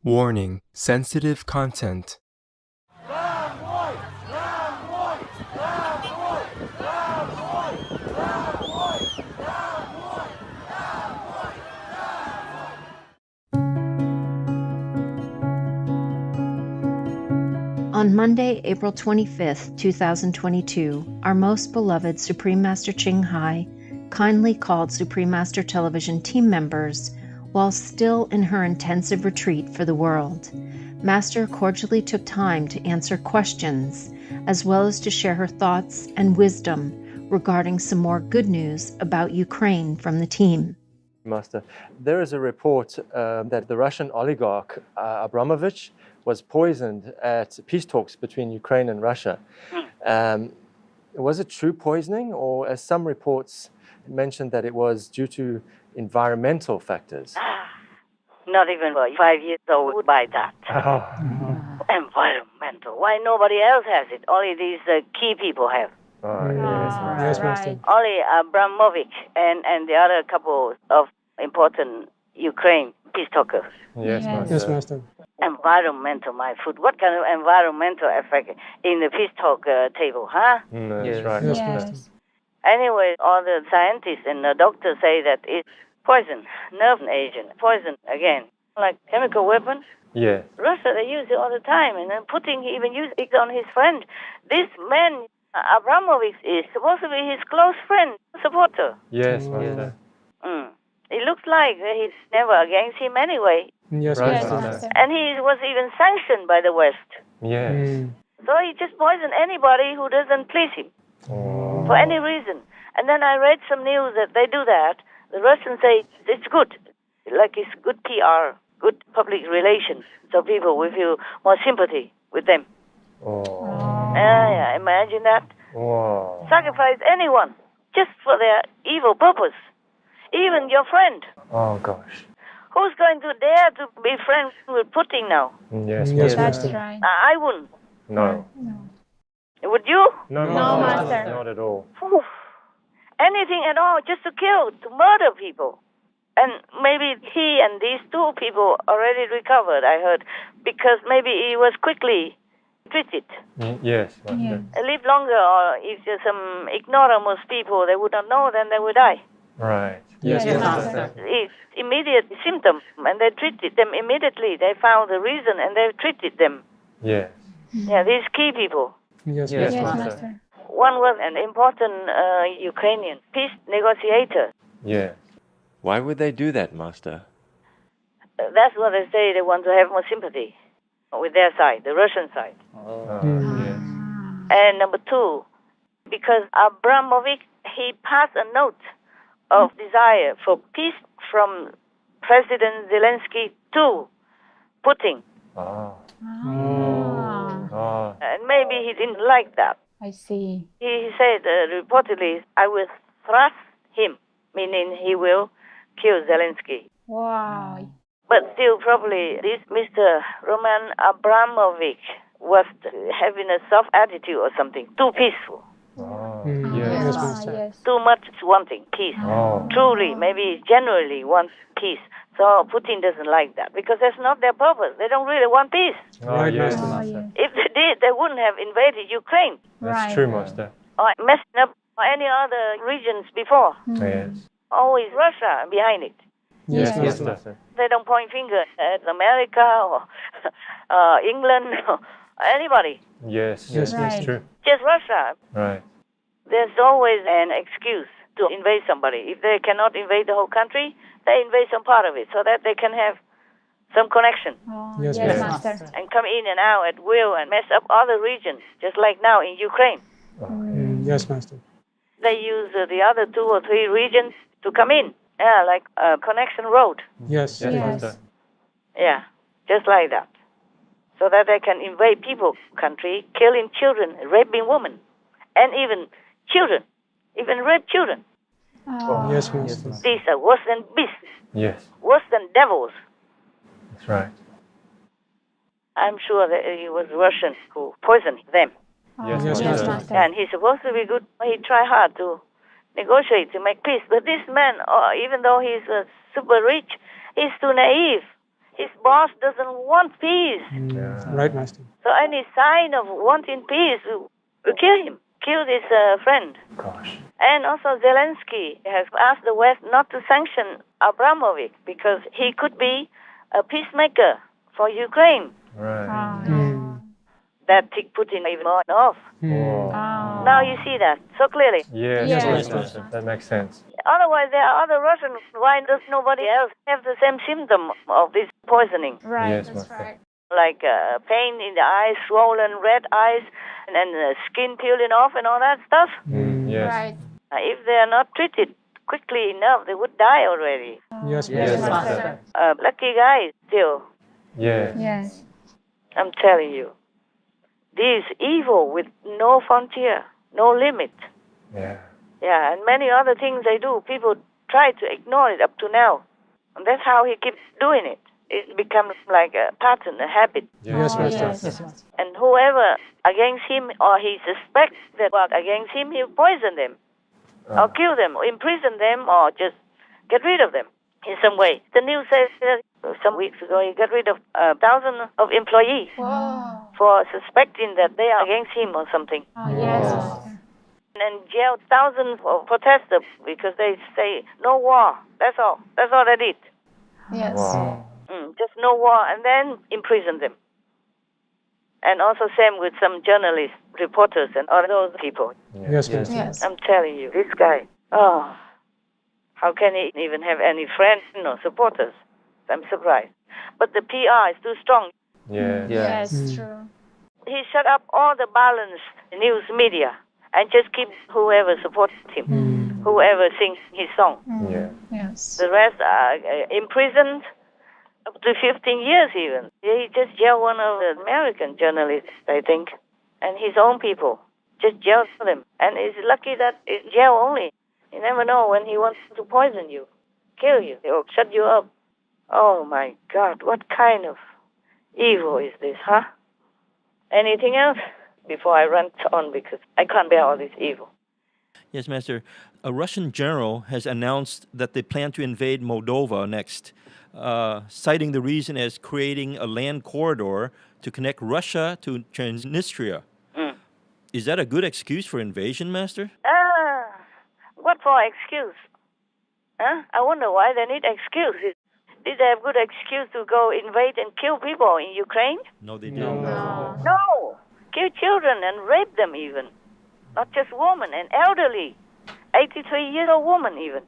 Warning: sensitive content. On Monday, April 25th, 2022, our most beloved Supreme Master Ching kindly called Supreme Master Television team members while still in her intensive retreat for the world. Master cordially took time to answer questions, as well as to share her thoughts and wisdom regarding some more good news about Ukraine from the team. Master, there is a report that the Russian oligarch Abramovich was poisoned at peace talks between Ukraine and Russia. Was it true poisoning, or as some reports mentioned that it was due to environmental factors? Not even 5 years old would buy that. Environmental. Why nobody else has it? Only these key people have. Yes, Master. Only Abramovich and the other couple of important Ukraine peace talkers. Yes, Master. Yes, Master. Environmental, my food. What kind of environmental effect in the peace talk table, huh? That's right. Yes, Master. Master. Anyway, all the scientists and the doctors say that it's poison, nerve agent, poison again, like chemical weapon. Yes. Russia, they use it all the time, and then Putin even used it on his friend. This man, Abramovich, is supposed to be his close friend, supporter. Yes, Master. It looks like he's never against him anyway. Yes, Right, Master. Master. And he was even sanctioned by the West. Yes. So he just poisoned anybody who doesn't please him for any reason. And then I read some news that they do that. The Russians say it's good, like it's good PR, good public relations, so people will feel more sympathy with them. Yeah, imagine that. Sacrifice anyone just for their evil purpose, even your friend. Oh, gosh. Who's going to dare to be friends with Putin now? Yes, Yes, Master. Master. Right. I wouldn't. No. Would you? No, Master. Not at all. Oof. Anything at all, just to kill, to murder people. And maybe he and these two people already recovered, I heard, because maybe he was quickly treated. Yes, Master. Live longer, or if there's some ignoramus people, they would not know, then they would die. Right. Yes, Yes, Master. Master. It's immediate symptom, and they treated them immediately. They found the reason, and they treated them. Yes. Yeah, these key people. Yes, Yes, Yes, Master. Master. One was an important Ukrainian peace negotiator. Yes. Why would they do that, Master? That's what they say. They want to have more sympathy with their side, the Russian side. Yes. And number two, because Abramovich, he passed a note of desire for peace from President Zelensky to Putin. And maybe he didn't like that. I see. He said reportedly, I will thrust him, meaning he will kill Zelensky. Wow. But still, probably this Mr. Roman Abramovich was having a soft attitude or something, too peaceful, Yes, Master. Yes. too much wanting peace. Truly, maybe genuinely wants peace. So Putin doesn't like that because that's not their purpose. They don't really want peace. Right, yes, Master. Master. If they did, they wouldn't have invaded Ukraine That's Right. true, Master. or messing up any other regions before. Yes. Always Russia behind it. Yes, Yes. Yes, Master. Master. They don't point finger at America or England or anybody. Yes, Yes, Right. that's true. Just Russia. Right. There's always an excuse to invade somebody. If they cannot invade the whole country, they invade some part of it so that they can have some connection Oh, Yes, yes, Master. Master. and come in and out at will and mess up other regions, just like now in Ukraine. Yes, Master. They use the other 2 or 3 regions to come in. Yeah, like a connection road. Yes. Yes, Yes. Master. Yeah, just like that. So that they can invade people's country, killing children, raping women, and even children, even rape children. Oh. Yes, Master. These are worse than beasts, Yes, worse than devils. that's right. I'm sure that it was Russians who poisoned them. Yes, Yes, Yes, Master. Master. And he's supposed to be good. He tried hard to negotiate, to make peace. But this man, even though he's super rich, he's too naive. His boss doesn't want peace. Right, Master. So any sign of wanting peace, we kill him, kill this friend. Gosh. And also Zelensky has asked the West not to sanction Abramovich because he could be a peacemaker for Ukraine. Right. That ticked Putin even more off. Now you see that so clearly. Yes, Yes, yes, Master. That makes sense. Otherwise, there are other Russians. Why does nobody else have the same symptom of this poisoning? Right. Yes, That's Master. right. Like pain in the eyes, swollen red eyes, and then skin peeling off and all that stuff. Yes. Right. If they are not treated quickly enough, they would die already. Yes, Yes, Master. Master. Lucky guy still, Yes. Yes. I'm telling you. This evil with no frontier, no limit. Yeah. Yeah, and many other things they do. People try to ignore it up to now. And that's how he keeps doing it. It becomes like a pattern, a habit. Yes, Master. Yes. And whoever against him or he suspects that was against him, he'll poison them or kill them, or imprison them, or just get rid of them in some way. The news says that some weeks ago he got rid of 1,000 of employees Whoa. for suspecting that they are against him or something. Yes, Master. And jailed thousands of protesters because they say no war. That's all. That's all they did. Yes. Wow. Just no war, and then imprison them. And also same with some journalists, reporters, and all those people. Yes, Master. Yes. I'm telling you, this guy. Oh, how can he even have any friends or supporters? I'm surprised. But the PR is too strong. Yeah. Yes, true. He shut up all the balanced news media and just keep whoever supports him, whoever sings his song. Yeah. Yes. The rest are imprisoned up to 15 years even. He just jailed one of the American journalists, I think, and his own people. Just jailed them. And it's lucky that it's jail only. You never know when he wants to poison you, kill you, or shut you up. Oh my God, what kind of evil is this, huh? Anything else? Before I rant on, because I can't bear all this evil. Yes, Master. A Russian general has announced that they plan to invade Moldova next, citing the reason as creating a land corridor to connect Russia to Transnistria. Is that a good excuse for invasion, Master? What for excuse? Huh? I wonder why they need excuses. Did they have good excuse to go invade and kill people in Ukraine? No, they didn't. No. Kill children and rape them even. Not just women, and elderly. 83-year-old woman even.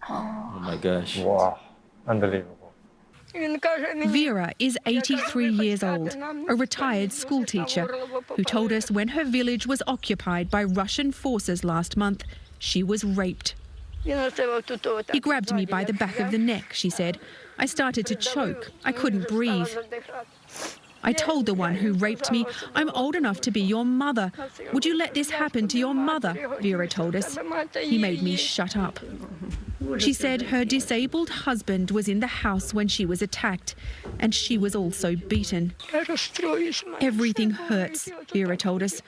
Oh my gosh. Wow. Unbelievable. Vera is 83 years old, a retired schoolteacher, who told us when her village was occupied by Russian forces last month, she was raped. He grabbed me by the back of the neck, she said. I started to choke. I couldn't breathe. I told the one who raped me, I'm old enough to be your mother. Would you let this happen to your mother? Vera told us. He made me shut up. She said her disabled husband was in the house when she was attacked, and she was also beaten. Everything hurts, Vera told us.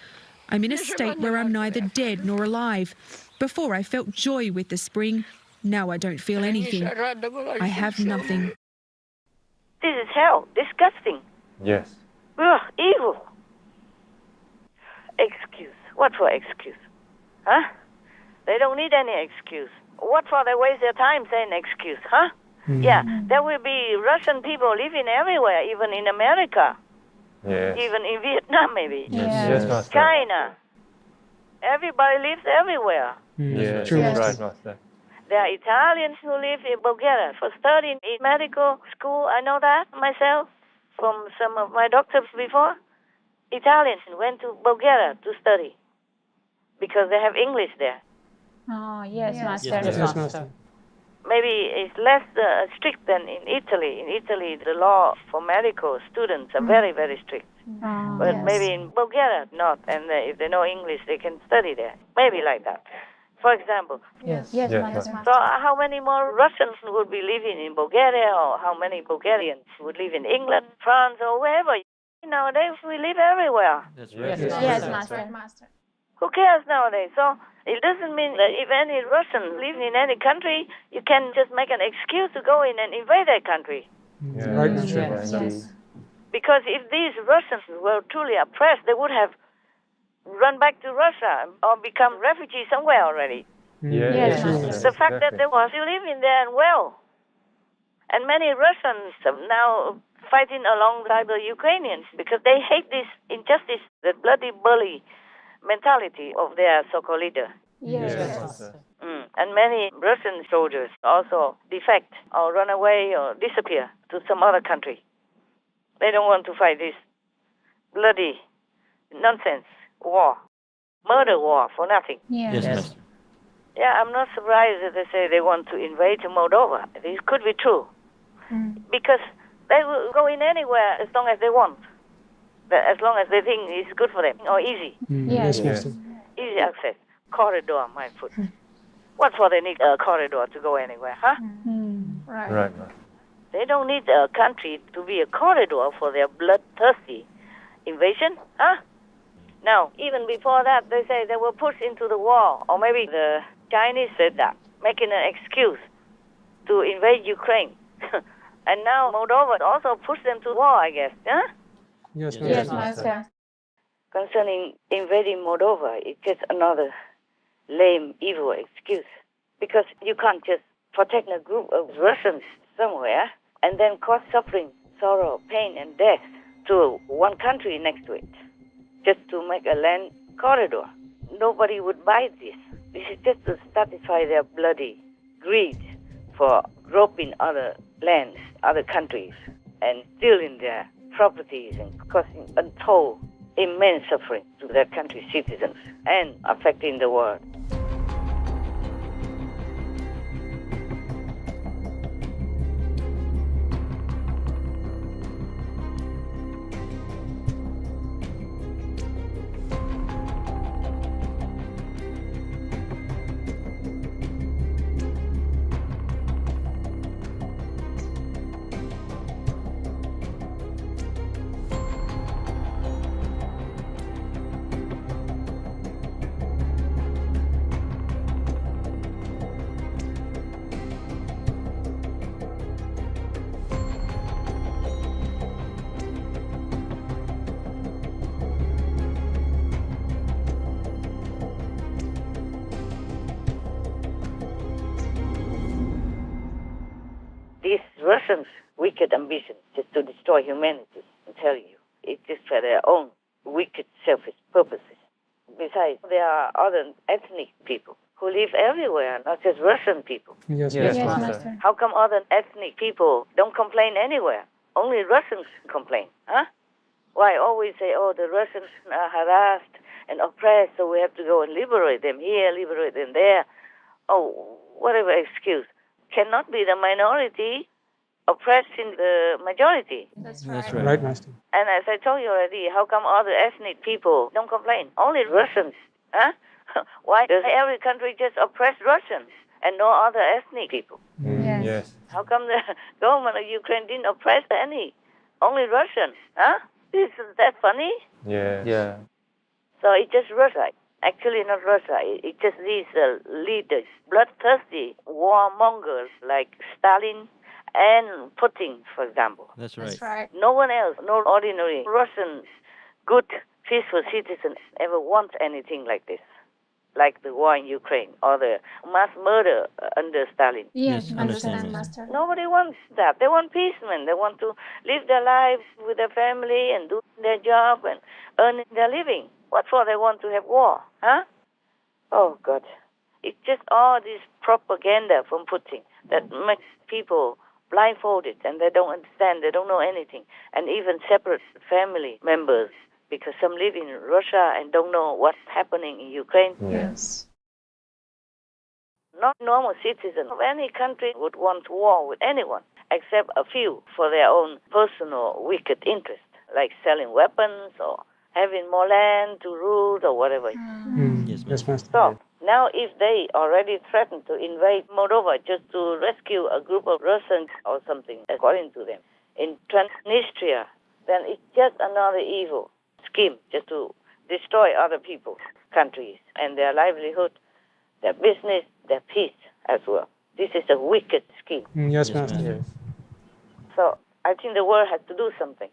I'm in a state where I'm neither dead nor alive. Before I felt joy with the spring. Now I don't feel anything. I have nothing. This is hell. Disgusting. Yes. Ugh, evil. Excuse. What for excuse? Huh? They don't need any excuse. What for they waste their time saying excuse, huh? Yeah, there will be Russian people living everywhere, even in America. Yes. Even in Vietnam, maybe. Yes, Master. China. Everybody lives everywhere. Yes, True. that's right, Master. There are Italians who live in Bulgaria for studying in medical school. I know that myself from some of my doctors before. Italians went to Bulgaria to study because they have English there. Oh, yes, Master. Yes, Master. Maybe it's less strict than in Italy. In Italy, the law for medical students are very, very strict. But maybe in Bulgaria, not. And if they know English, they can study there. Maybe like that. For example. Yes, Yes, Master. So how many more Russians would be living in Bulgaria, or how many Bulgarians would live in England, France, or wherever? Nowadays, we live everywhere. That's right. Yes, Master. Who cares nowadays? So it doesn't mean that if any Russian living in any country, you can just make an excuse to go in and invade that country. Right, Master. Yes. Because if these Russians were truly oppressed, they would have run back to Russia or become refugees somewhere already. Yes, True, Master. Master. The fact that they were still living there and well. And many Russians are now fighting alongside the Ukrainians because they hate this injustice, the bloody bully mentality of their so-called leader. Yes. And many Russian soldiers also defect or run away or disappear to some other country. They don't want to fight this bloody nonsense war, murder war for nothing. Yes, Master. Yeah, I'm not surprised that they say they want to invade Moldova. This could be true. Because they will go in anywhere as long as they want. As long as they think it's good for them or easy. Yes, Master. Easy access. Corridor, my foot. What for they need a corridor to go anywhere, huh? Right. They don't need a country to be a corridor for their bloodthirsty invasion, huh? Now, even before that, they say they were pushed into the war. Or maybe the Chinese said that, making an excuse to invade Ukraine. And now Moldova also pushed them to war, I guess, huh? Yes, Yes, Master. Master. Concerning invading Moldova, it's just another lame, evil excuse. Because you can't just protect a group of Russians somewhere and then cause suffering, sorrow, pain, and death to one country next to it, just to make a land corridor. Nobody would buy this. This is just to satisfy their bloody greed for groping other lands, other countries, and stealing their properties and causing untold, immense suffering to their country's citizens and affecting the world. These Russians' wicked ambition just to destroy humanity, I'm telling you, it's just for their own wicked, selfish purposes. Besides, there are other ethnic people who live everywhere, not just Russian people. Yes, Yes, Master. Master. How come other ethnic people don't complain anywhere? Only Russians complain, huh? Why always say, oh, the Russians are harassed and oppressed, so we have to go and liberate them here, liberate them there. Oh, whatever excuse. Cannot be the minority oppressing the majority. That's That's right. Right, Master. And as I told you already, how come other ethnic people don't complain? Only Russians, huh? Why does every country just oppress Russians and no other ethnic people? Yes. How come the government of Ukraine didn't oppress any? Only Russians, huh? Isn't that funny? Yeah. So it's just Russia. Actually, not Russia. It's just these leaders, bloodthirsty warmongers like Stalin and Putin, for example. That's right. That's right. No one else, no ordinary Russian, good, peaceful citizens ever want anything like this, like the war in Ukraine or the mass murder under Stalin. Yes, Yes, understand, understand, Master. Nobody wants that. They want peace, man. They want to live their lives with their family and do their job and earn their living. What for they want to have war, huh? Oh, God. It's just all this propaganda from Putin that makes people blindfolded and they don't understand, they don't know anything. And even separate family members, because some live in Russia and don't know what's happening in Ukraine. Yes. Not normal citizen of any country would want war with anyone, except a few for their own personal wicked interest, like selling weapons or having more land to rule or whatever. Yes, Yes, Master. So now if they already threaten to invade Moldova just to rescue a group of Russians or something, according to them, in Transnistria, then it's just another evil scheme just to destroy other people's countries and their livelihood, their business, their peace as well. This is a wicked scheme. Yes, Yes, Master. Master. So I think the world has to do something.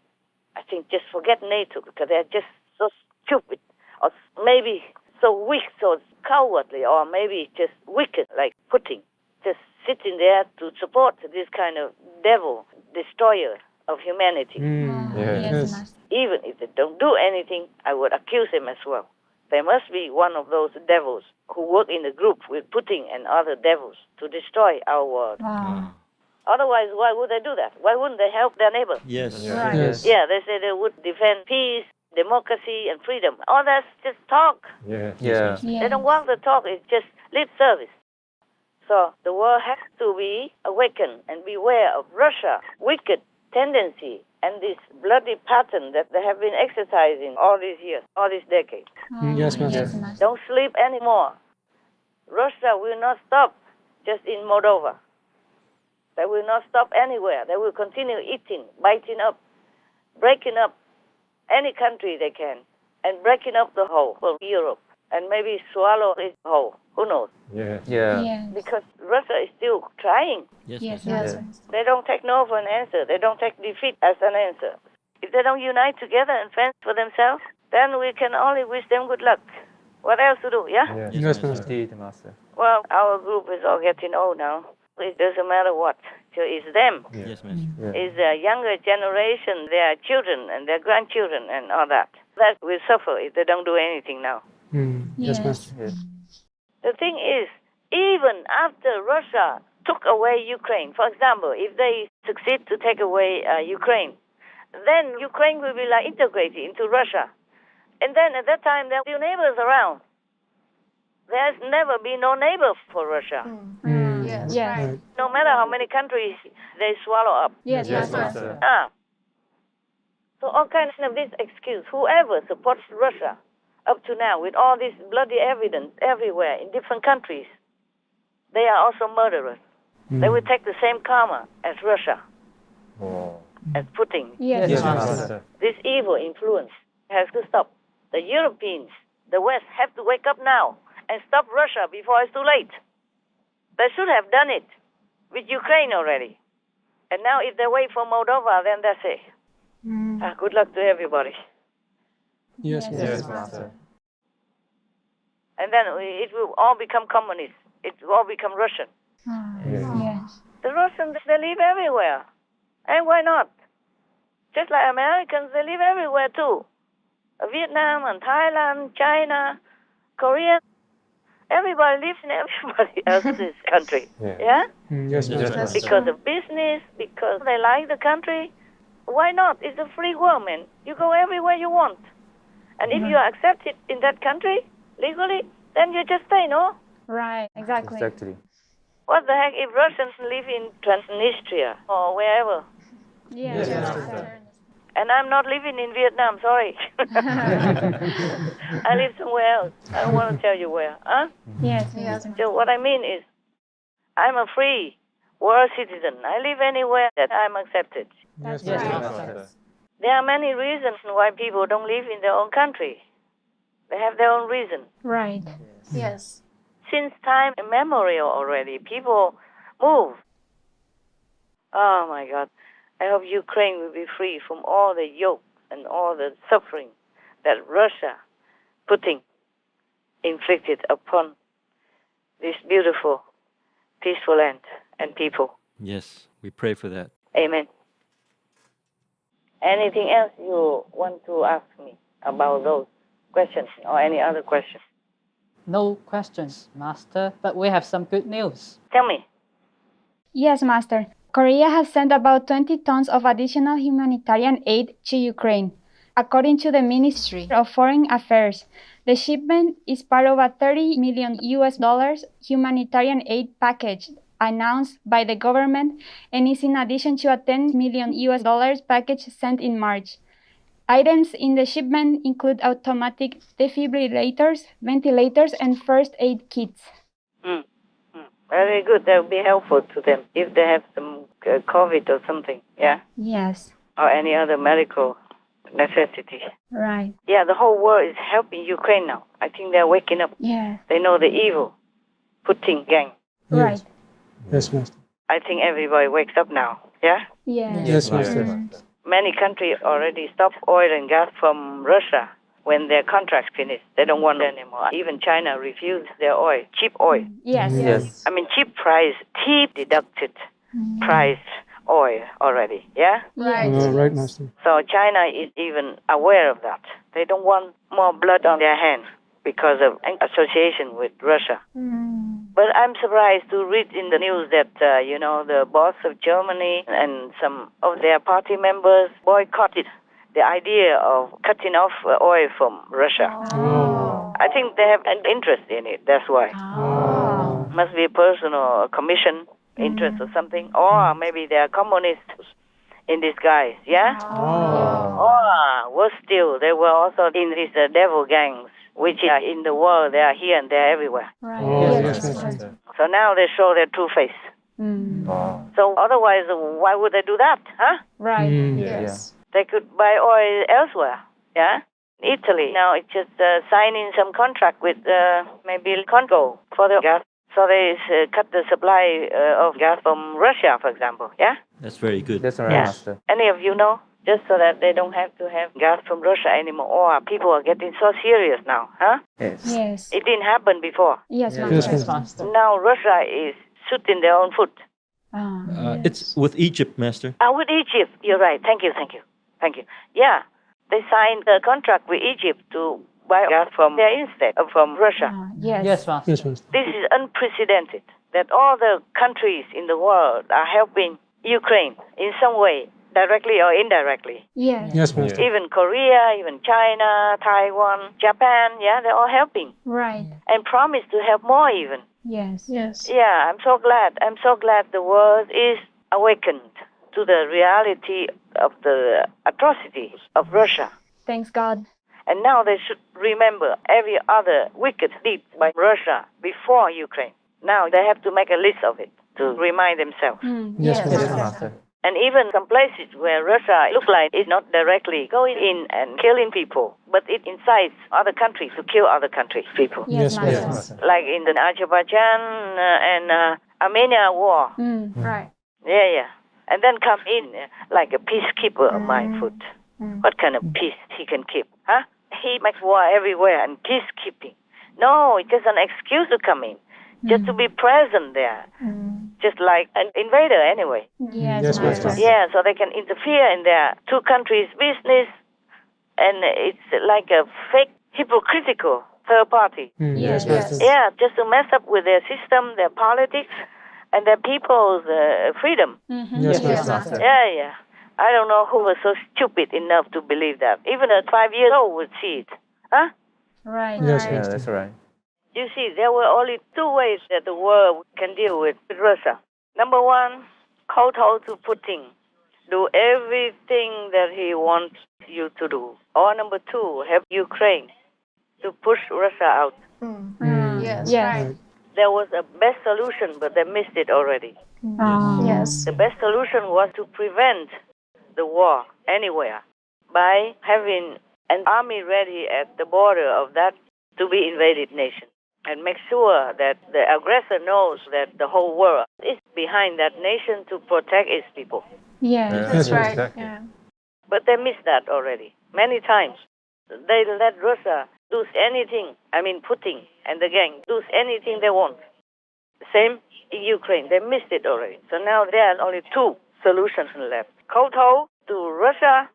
I think just forget NATO because they're just so stupid or maybe so weak, so cowardly, or maybe just wicked like Putin, just sitting there to support this kind of devil, destroyer of humanity. Yes, Master. Even if they don't do anything, I would accuse him as well. There must be one of those devils who work in a group with Putin and other devils to destroy our world. Wow. Otherwise, why would they do that? Why wouldn't they help their neighbor? Yes. Right. Yes. Yeah, they say they would defend peace, democracy, and freedom. All that's just talk. Yeah. Yes. They don't want the talk, it's just lip service. So the world has to be awakened and beware of Russia's wicked tendency and this bloody pattern that they have been exercising all these years, all these decades. Yes, Master. Yes, Master. Don't sleep anymore. Russia will not stop just in Moldova. They will not stop anywhere. They will continue eating, biting up, breaking up any country they can, and breaking up the whole of Europe, and maybe swallow it whole. Who knows? Yeah. Yes. Because Russia is still trying. Yes. Yes, Master. Master. They don't take no for an answer. They don't take defeat as an answer. If they don't unite together and fend for themselves, then we can only wish them good luck. What else to do, yeah? Yes, Master. Indeed, Master. Well, our group is all getting old now. It doesn't matter what. So it's them. Yes, Master. It's the younger generation, their children and their grandchildren and all that. That will suffer if they don't do anything now. Yes, Yes. Master. Yes. The thing is, even after Russia took away Ukraine, for example, if they succeed to take away Ukraine, then Ukraine will be like integrated into Russia. And then at that time, there will be neighbors around. There's never been no neighbor for Russia. Yes. Right. No matter how many countries they swallow up. Yes, Yes, Master. Master. So all kinds of this excuse. Whoever supports Russia up to now with all this bloody evidence everywhere in different countries, they are also murderers. They will take the same karma as Russia, Oh. as Putin. Yes, Yes, Master. Master. This evil influence has to stop. The Europeans, the West, have to wake up now and stop Russia before it's too late. They should have done it with Ukraine already. And now if they wait for Moldova, then that's it. Good luck to everybody. Yes, Yes, Master. Master. And then it will all become communist. It will all become Russian. Yes. The Russians, they live everywhere. And why not? Just like Americans, they live everywhere too. Vietnam and Thailand, China, Korea. Everybody lives in everybody else's country. Yeah? Yes, Master. Because of business, because they like the country. Why not? It's a free world, man. You go everywhere you want. And if you are accepted in that country, legally, then you just stay, no? Right. Exactly. Exactly. What the heck if Russians live in Transnistria or wherever? Yes, Yes, Master. And I'm not living in Vietnam, sorry. I live somewhere else. I don't want to tell you where. Huh? Yes, Master. So what I mean is, I'm a free world citizen. I live anywhere that I'm accepted. Yes, That's right. Master. There are many reasons why people don't live in their own country. They have their own reason. Right. Yes. Since time immemorial already, people move. Oh my God. I hope Ukraine will be free from all the yoke and all the suffering that Russia, Putin, inflicted upon this beautiful, peaceful land and people. Yes, we pray for that. Amen. Anything else you want to ask me about those questions or any other questions? No questions, Master, but we have some good news. Tell me. Yes, Master. Korea has sent about 20 tons of additional humanitarian aid to Ukraine. According to the Ministry of Foreign Affairs, the shipment is part of a $30 million humanitarian aid package announced by the government and is in addition to a $10 million package sent in March. Items in the shipment include automatic defibrillators, ventilators, and first aid kits. Very good. That would be helpful to them if they have some COVID or something, yeah? Yes, Or any other medical necessity. right. Yeah, the whole world is helping Ukraine now. I think they're waking up. Yes, They know the evil Putin gang. right. Yes, Master. I think everybody wakes up now. Yeah? Yes. Yes, Master. Many countries already stopped oil and gas from Russia when their contracts finished. They don't want it anymore. Even China refused their oil, cheap oil. Yes. Yes. I mean, cheap price, cheap deducted price oil already. Yeah? Right. Right, Master. So China is even aware of that. They don't want more blood on their hands because of association with Russia. But I'm surprised to read in the news that, the boss of Germany and some of their party members boycotted the idea of cutting off oil from Russia. I think they have an interest in it, that's why. Must be a personal commission interest or something. Or maybe they are communists in disguise, yeah? Or worse still, they were also in these devil gangs, which are in the world. They are here and there everywhere. Yes, Master. So now they show their true face. So otherwise, why would they do that, huh? Right. Yes. They could buy oil elsewhere, yeah? Italy now it's just signing some contract with maybe Congo for the gas. So they cut the supply of gas from Russia, for example, yeah? That's very good. That's right, Yeah. Master. Any of you know? Just so that they don't have to have gas from Russia anymore. Or people are getting so serious now, huh? Yes. Yes. It didn't happen before. Yes, Yes, Master. Yes, Master. Now Russia is shooting their own foot. It's with Egypt, Master. With Egypt, you're right. Thank you. Yeah, they signed a contract with Egypt to buy gas from there instead of from Russia. Yes. Yes, Master. Yes, Master. This is unprecedented that all the countries in the world are helping Ukraine in some way, directly or indirectly. Yes. Yes, Master. Even Korea, even China, Taiwan, Japan, yeah, they're all helping Right. and promise to help more even. Yes. Yes. Yeah, I'm so glad. I'm so glad the world is awakened to the reality of the atrocities of Russia. Thanks God. And now they should remember every other wicked deed by Russia before Ukraine. Now they have to make a list of it to remind themselves. Yes, Yes, Master. Master. And even some places where Russia looks like it's not directly going in and killing people, but it incites other countries to kill other countries' people. Yes, Yes, Master. Yes, Master. Like in the Azerbaijan and Armenia war. Right. Yeah. And then come in like a peacekeeper of my foot. What kind of peace he can keep, huh? He makes war everywhere and peacekeeping. No, it's just an excuse to come in, just to be present there, just like an invader anyway. Yes, Yes, Master. Master. Yeah, so they can interfere in their two countries' business, and it's like a fake, hypocritical third party. Yes, Master. Yeah, just to mess up with their system, their politics, and their people's freedom. Yes, Master. Yeah. I don't know who was so stupid enough to believe that. Even a 5-year-old would see it. Huh? Right. Yes, Yeah, Master. that's right. You see, there were only two ways that the world can deal with Russia. Number one, kowtow to Putin. Do everything that he wants you to do. Or number two, help Ukraine to push Russia out. Yes. Yes. Right. There was a best solution, but they missed it already. Yes. The best solution was to prevent the war anywhere by having an army ready at the border of that to be invaded nation and make sure that the aggressor knows that the whole world is behind that nation to protect its people. Yes. That's Yes, right. exactly. Yeah. But they missed that already many times. They let Russia do anything, Putin and the gang, do anything they want. Same in Ukraine. They missed it already. So now there are only two solutions left. Kowtow to Russia,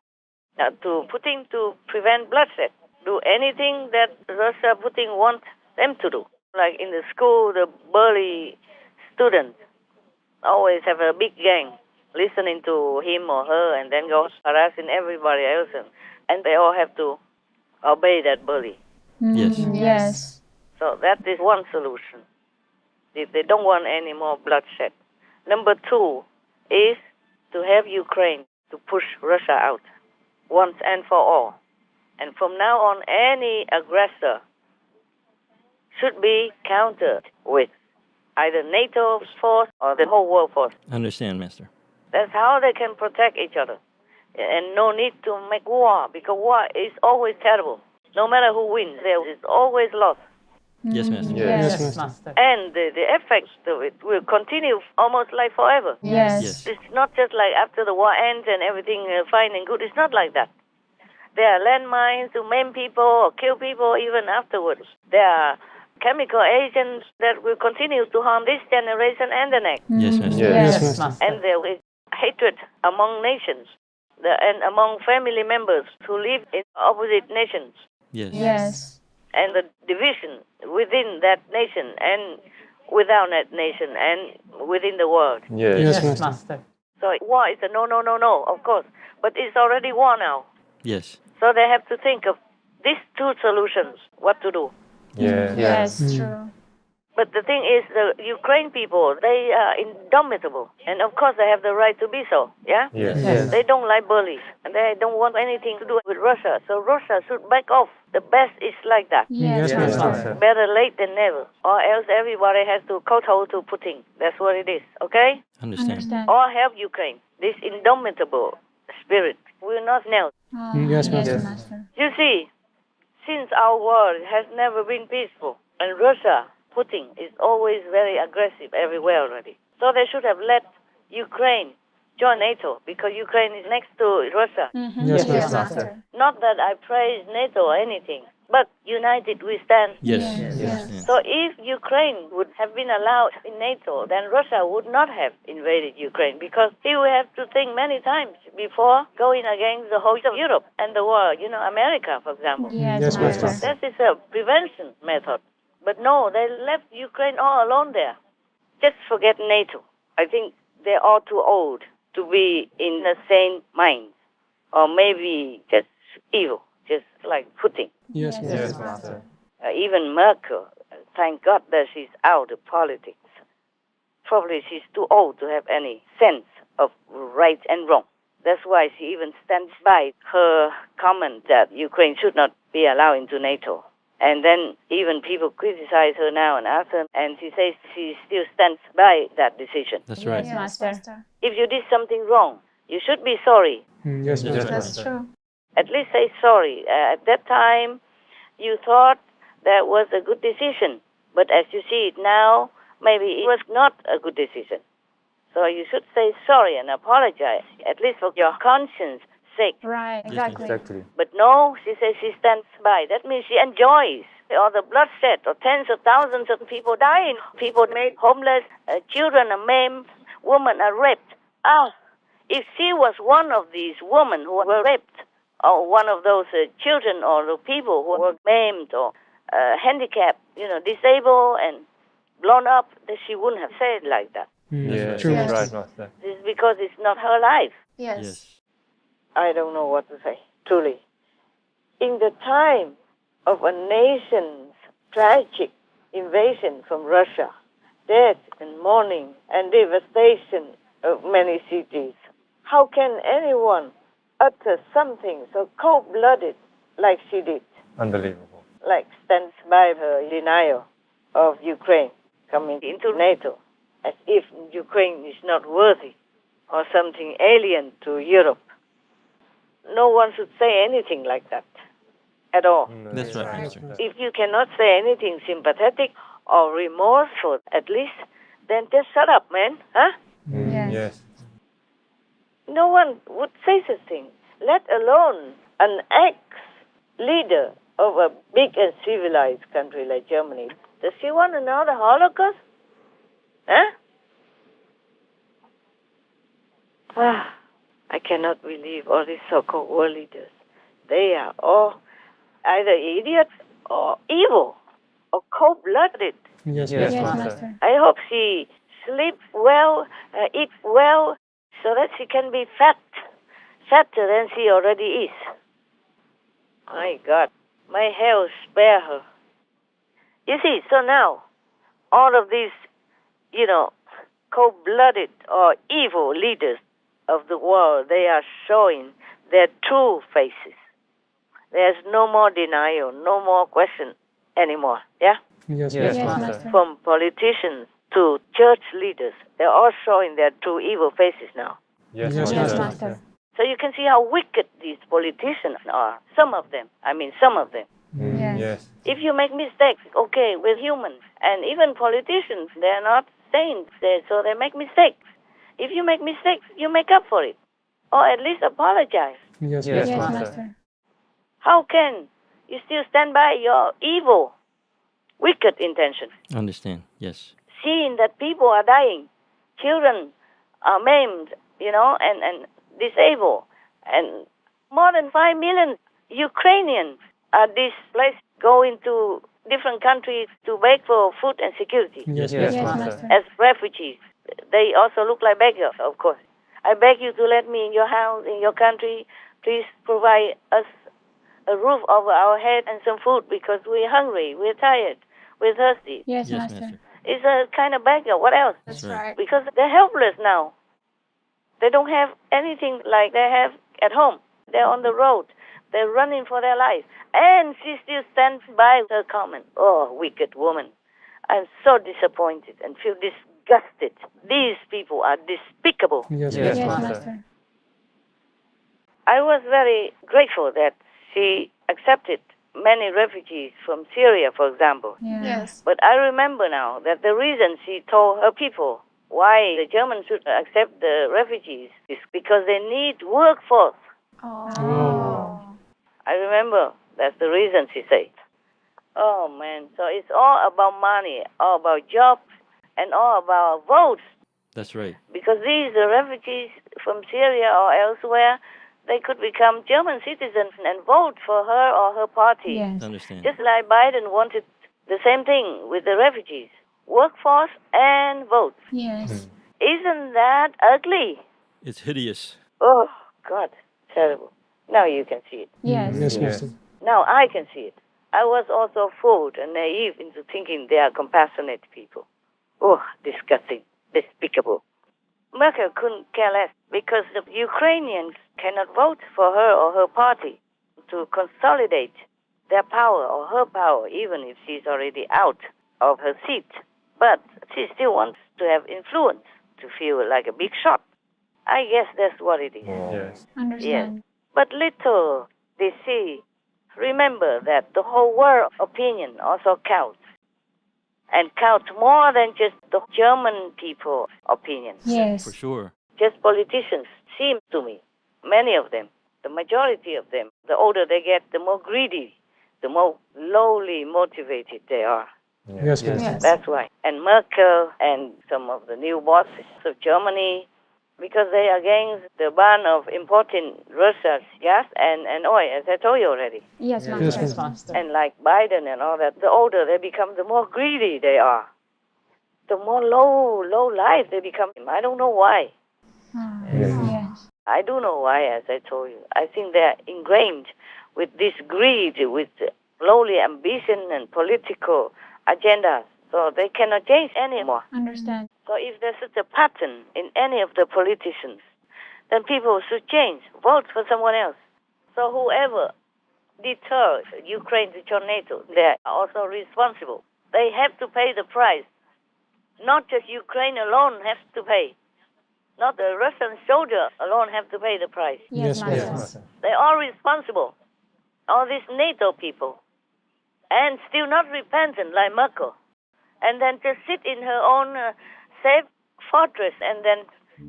to Putin to prevent bloodshed. Do anything that Russia, Putin wants them to do. Like in the school, the burly students always have a big gang listening to him or her and then go harassing everybody else. And they all have to obey that bully. Yes. Yes. So that is one solution. If they don't want any more bloodshed. Number two is to have Ukraine to push Russia out once and for all. And from now on, any aggressor should be countered with either NATO force or the whole world force. Understand, Master. That's how they can protect each other. And no need to make war, because war is always terrible. No matter who wins, there is always loss. Yes, Master. Yes, Yes, Master. Master. And the effects of it will continue almost like forever. Yes. Yes. It's not just like after the war ends and everything fine and good. It's not like that. There are landmines to maim people or kill people even afterwards. There are chemical agents that will continue to harm this generation and the next. Yes, Master. Yes, Yes, Master. Master. And there is hatred among nations and among family members who live in opposite nations. Yes. Yes. And the division within that nation and without that nation and within the world. Yes. Yes, Yes, Master. Master. So war is a no, no, no, no, of course. But it's already war now. Yes. So they have to think of these two solutions, what to do. Yes. Yes, true. But the thing is, the Ukraine people, they are indomitable. And of course, they have the right to be so, yeah? Yes. Yes. They don't like bullies. And they don't want anything to do with Russia. So Russia should back off. The best is like that. Yes, Yes, Yes, Master. Master. Better late than never. Or else everybody has to kowtow to Putin. That's what it is, okay? Understand. Or help Ukraine. This indomitable spirit will not kneel. Yes, Yes, Master. Master. You see, since our world has never been peaceful, and Russia, Putin, is always very aggressive everywhere already. So they should have let Ukraine join NATO, because Ukraine is next to Russia. Yes, Yes, Master. Not that I praise NATO or anything, but united we stand. Yes. Yes. Yes. So if Ukraine would have been allowed in NATO, then Russia would not have invaded Ukraine, because he would have to think many times before going against the whole of Europe and the world, America, for example. Yes, Yes, Master. Master. That is a prevention method. But no, they left Ukraine all alone there. Just forget NATO. I think they're all too old to be in the same mind. Or maybe just evil, just like Putin. Yes, Master. Yes, Master. Even Merkel, thank God that she's out of politics. Probably she's too old to have any sense of right and wrong. That's why she even stands by her comment that Ukraine should not be allowed into NATO. And then even people criticize her now and ask her, and she says she still stands by that decision. That's right. Yes, Master. If you did something wrong, you should be sorry. Yes, Yes, Master. That's true. At least say sorry. At that time, you thought that was a good decision. But as you see it now, maybe it was not a good decision. So you should say sorry and apologize, at least for your conscience sake. Right, exactly. Exactly. But no, she says she stands by. That means she enjoys all the bloodshed, or tens of thousands of people dying, people made homeless, children are maimed, women are raped. If she was one of these women who were raped, or one of those children or the people who were maimed or handicapped, disabled and blown up, then she wouldn't have said it like that. Yes, True, that's Master. right, Master. This is because it's not her life. Yes. Yes. I don't know what to say, truly. In the time of a nation's tragic invasion from Russia, death and mourning and devastation of many cities, how can anyone utter something so cold-blooded like she did? Unbelievable. Like stands by her denial of Ukraine coming into NATO, as if Ukraine is not worthy or something alien to Europe. No one should say anything like that at all. No, That's right, Master. If you cannot say anything sympathetic or remorseful, at least, then just shut up, man. Huh? Yes. Yes. No one would say such thing, let alone an ex-leader of a big and civilized country like Germany. Does she want another Holocaust? Huh? I cannot believe all these so-called world leaders. They are all either idiots or evil or cold-blooded. Yes, Yes, Yes, Master. Master. I hope she sleeps well, eats well, so that she can be fatter than she already is. My God, may hell spare her. You see, so now, all of these, cold-blooded or evil leaders of the world, they are showing their true faces. There's no more denial, no more question anymore, yeah? Yes, Yes, Yes, Master. Master. From politicians to church leaders, they're all showing their true evil faces now. Yes, Yes, Yes, Master. Master. So you can see how wicked these politicians are. Some of them. Yes. If you make mistakes, okay, with humans, and even politicians, they're not saints, so they make mistakes. If you make mistakes, you make up for it, or at least apologize. Yes, Yes, Yes, Master. Master. How can you still stand by your evil, wicked intentions, Understand. Yes. seeing that people are dying, children are maimed, and disabled, and more than 5 million Ukrainians are displaced, going to different countries to beg for food and security Yes, Yes, Yes, Master. Master. as refugees. They also look like beggars, of course. I beg you to let me in your house, in your country. Please provide us a roof over our head and some food because we're hungry, we're tired, we're thirsty. Yes, Yes, Master. Master. It's a kind of beggar. What else? That's right. right. Because they're helpless now. They don't have anything like they have at home. They're on the road. They're running for their life. And she still stands by her comment. Oh, wicked woman. I'm so disappointed and feel disgusted. These people are despicable. Yes, Yes, Yes, Master. Master. I was very grateful that she accepted many refugees from Syria, for example. Yeah. Yes. But I remember now that the reason she told her people why the Germans should accept the refugees is because they need workforce. Oh. I remember that's the reason she said. Oh, man. So it's all about money, all about jobs, and all about votes. That's right. Because these refugees from Syria or elsewhere, they could become German citizens and vote for her or her party. Yes. Understand. Just like Biden wanted the same thing with the refugees. Workforce and vote. Yes. Isn't that ugly? It's hideous. Oh, God, terrible. Now you can see it. Yes. Yes, Master. Now I can see it. I was also fooled and naive into thinking they are compassionate people. Oh, disgusting, despicable. Merkel couldn't care less because the Ukrainians cannot vote for her or her party to consolidate their power or her power, even if she's already out of her seat. But she still wants to have influence, to feel like a big shot. I guess that's what it is. Yes. Understand. But little did she remember that the whole world opinion also counts. And counts more than just the German people opinion. Yes. For sure. Just politicians seem to me, many of them, the majority of them, the older they get, the more greedy, the more lowly motivated they are. Yes, Master. Yes. That's why. And Merkel and some of the new bosses of Germany, because they are against the ban of importing Russia's gas and oil, as I told you already. Yes, Yes, Master. Yes, Master. And like Biden and all that, the older they become, the more greedy they are. The more low life they become. I don't know why. Ah, Yes. yes. I do know why, as I told you. I think they're ingrained with this greed, with lowly ambition and political agendas. So they cannot change anymore. Understand. So if there's such a pattern in any of the politicians, then people should change, vote for someone else. So whoever deters Ukraine to join NATO, they're also responsible. They have to pay the price. Not just Ukraine alone has to pay. Not the Russian soldier alone have to pay the price. Yes, Yes, Master. Yes, Master. They are responsible. All these NATO people. And still not repentant like Merkel. And then just sit in her own safe fortress and then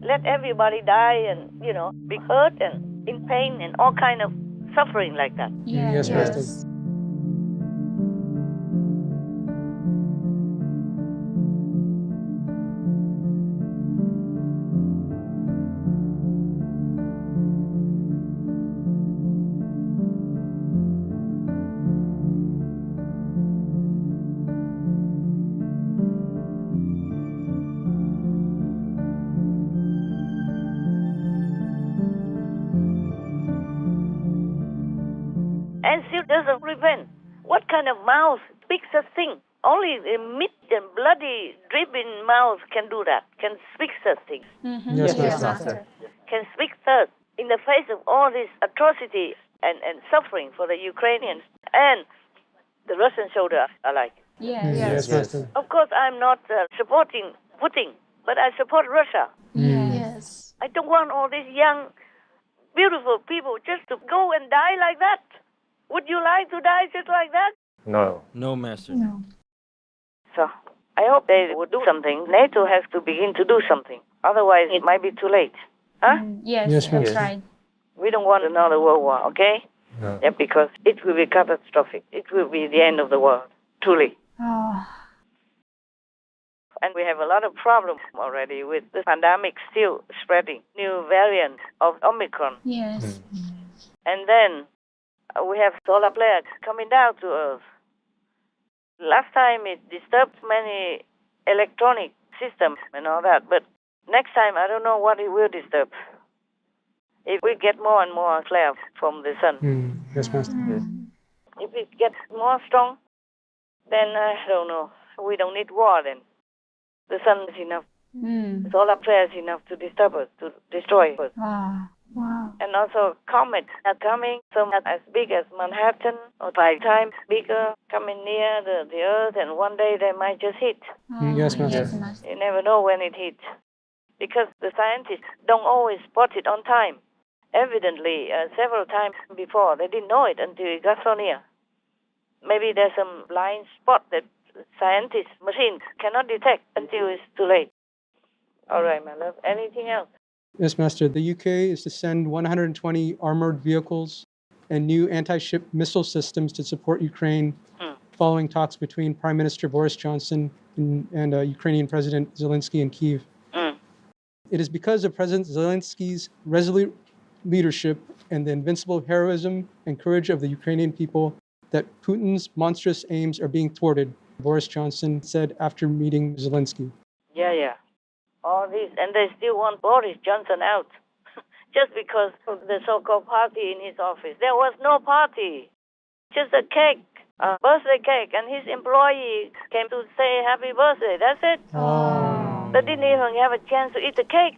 let everybody die and, be hurt and in pain and all kind of suffering like that. Yes, Yes. Master. And still doesn't repent. What kind of mouth speaks such thing? Only the meat and bloody, dripping mouth can do that, can speak such things, Mm-hmm. Yes, Yes, Master. Master. can speak such in the face of all this atrocity and suffering for the Ukrainians and the Russian soldiers alike. Yes. Yes, Master. Of course, I'm not supporting Putin, but I support Russia. Yes. Yes. I don't want all these young, beautiful people just to go and die like that. Would you like to die just like that? No. No, Master. No. So I hope they will do something. NATO has to begin to do something. Otherwise, it might be too late. Huh? Yes, Yes, that's yes. right. We don't want another world war, okay? No. Yeah, because it will be catastrophic. It will be the end of the world, truly. Oh, And we have a lot of problems already with the pandemic still spreading, new variants of Omicron. yes. And then we have solar flares coming down to Earth. Last time it disturbed many electronic systems and all that, but next time I don't know what it will disturb. If we get more and more flares from the sun, Yes, Master. Yes. if it gets more strong, then I don't know. We don't need war then. The sun is enough. Mm. Solar flares enough to disturb us, to destroy us. Wow. Wow. And also comets are coming, some are as big as Manhattan or 5 times bigger, coming near the Earth, and one day they might just hit. Yes, Master. Yes, Master. You never know when it hits. Because the scientists don't always spot it on time. Evidently, several times before, they didn't know it until it got so near. Maybe there's some blind spot that scientists, machines cannot detect until it's too late. All right, my love. Anything else? Yes, Master. The UK is to send 120 armored vehicles and new anti-ship missile systems to support Ukraine following talks between Prime Minister Boris Johnson and Ukrainian President Zelensky in Kyiv. It is because of President Zelensky's resolute leadership and the invincible heroism and courage of the Ukrainian people that Putin's monstrous aims are being thwarted, Boris Johnson said after meeting Zelensky. Yeah. All this, and they still want Boris Johnson out. Just because of the so-called party in his office. There was no party. Just a cake, a birthday cake, and his employee came to say happy birthday. That's it. They didn't even have a chance to eat the cake.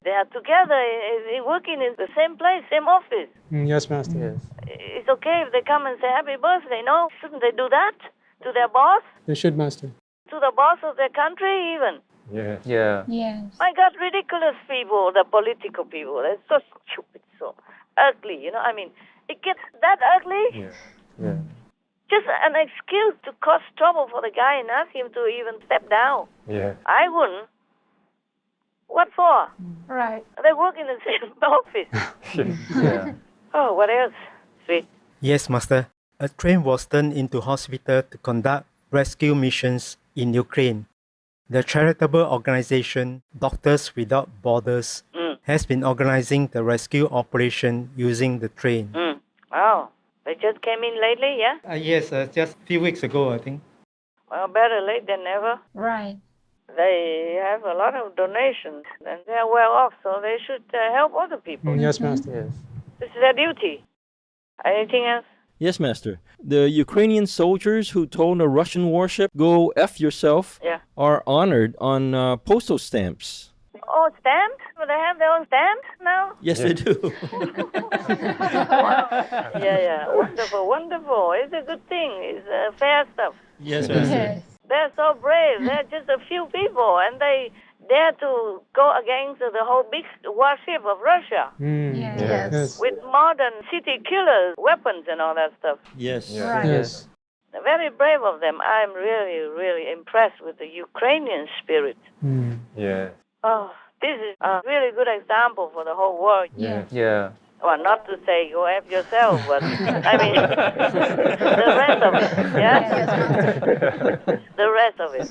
They are together, working in the same place, same office. Yes, Master. Yes. It's okay if they come and say happy birthday. No, shouldn't they do that to their boss? They should, Master. To the boss of their country, even. Yeah. Yeah. Yes. My God, ridiculous people, the political people. They're so stupid, so ugly. I mean, it gets that ugly. Yeah. Just an excuse to cause trouble for the guy and ask him to even step down. Yeah. I wouldn't. What for? Right. They work in the same office. Yeah. Oh, what else? Sweet. Yes, Master. A train was turned into hospital to conduct rescue missions in Ukraine. The charitable organization Doctors Without Borders has been organizing the rescue operation using the train. Oh, they just came in lately, yeah? Yes, just a few weeks ago, I think. Well, better late than never. Right. They have a lot of donations, and they're well off, so they should help other people. Yes, Master. Yes. This is their duty. Anything else? Yes, Master. The Ukrainian soldiers who told a Russian warship, "Go F yourself," are honored on postal stamps. Oh, stamps? Do they have their own stamps now? Yes, they do. Yeah. Wonderful. It's a good thing. It's fair stuff. Yes, Master. They're so brave. They're just a few people, and they dare to go against the whole big warship of Russia Yes. with modern city killers, weapons, and all that stuff. Yes. Yes. They're very brave of them. I'm really, really impressed with the Ukrainian spirit. Yeah. Oh, this is a really good example for the whole world. Yeah. Well, not to say go F yourself, but I mean, the rest of it, yeah? The rest of it.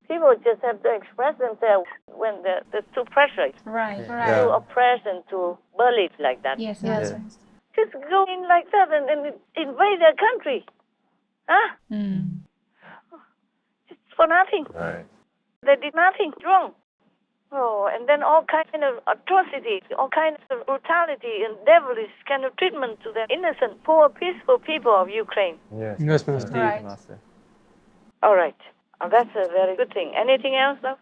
People just have to express themselves when they're too pressured, Right. too oppressed, and too bullied like that. Yes. Just go in like that and invade their country. Huh? Just for nothing. Right. They did nothing wrong. Oh, and then all kind of atrocity, all kind of brutality and devilish kind of treatment to the innocent, poor, peaceful people of Ukraine. Yes. Yes, Master. Right. Master. All right. That's a very good thing. Anything else, though?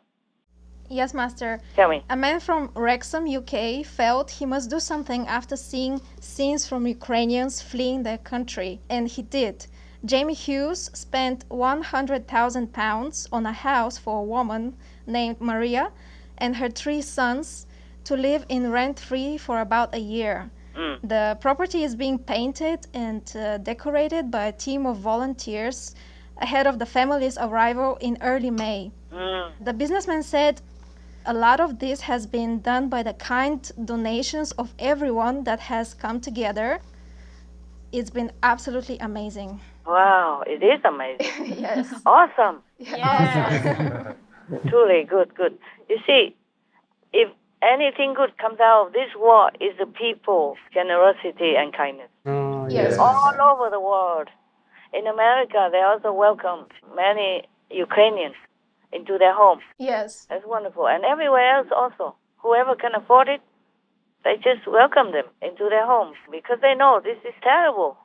Yes, Master. Tell me. A man from Wrexham, UK, felt he must do something after seeing scenes from Ukrainians fleeing their country, and he did. Jamie Hughes spent £100,000 on a house for a woman named Maria and her 3 sons to live in rent-free for about a year. The property is being painted and decorated by a team of volunteers ahead of the family's arrival in early May. The businessman said a lot of this has been done by the kind donations of everyone that has come together. It's been absolutely amazing. Wow, it is amazing. Yes. Awesome. Yes. Truly good. You see, if anything good comes out of this war, is the people, generosity and kindness. Oh, Yes. All over the world. In America, they also welcomed many Ukrainians into their homes. Yes. That's wonderful. And everywhere else also. Whoever can afford it, they just welcome them into their homes because they know this is terrible.